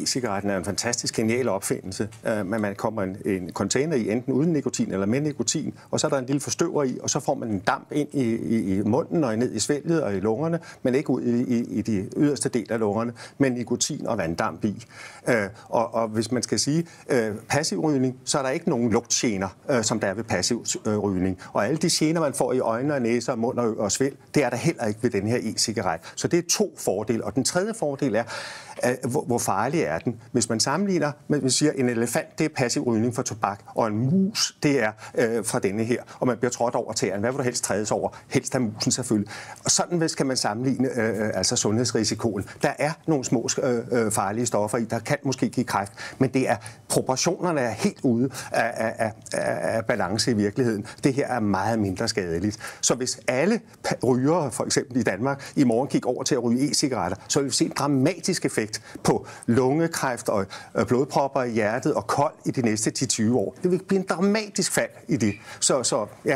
E-cigaretten er en fantastisk genial opfindelse, men man kommer en container i enten uden nikotin eller med nikotin, og så er der en lille forstøver i, og så får man en damp ind i munden og ned i svælget og i lungerne, men ikke ud i de yderste del af lungerne, men nikotin og vanddamp i. Og hvis man skal sige passiv rygning, så er der ikke nogen lugtgener, som der er ved passiv rygning. Og alle de gener, man får i øjne og næse og mund og svælg, det er der heller ikke ved den her e-cigaret. Så det er 2 fordele. Og den tredje fordel er, hvor farlig er den? Hvis man sammenligner, man siger, en elefant, det er passiv rygning for tobak, og en mus, det er fra denne her, og man bliver trådt over tæerne. Hvad vil du helst trædes over? Helst af musen selvfølgelig. Og sådan skal man sammenligne altså sundhedsrisikoen. Der er nogle små farlige stoffer i, der kan måske give kræft, men det er proportionerne er helt ude af balance i virkeligheden. Det her er meget mindre skadeligt. Så hvis alle rygere, for eksempel i Danmark, i morgen gik over til at ryge e-cigaretter, så vil vi se en dramatisk effekt på lungekræft og blodpropper i hjertet og kold i de næste 10-20 år. Det vil blive en dramatisk fald i det. Så ja.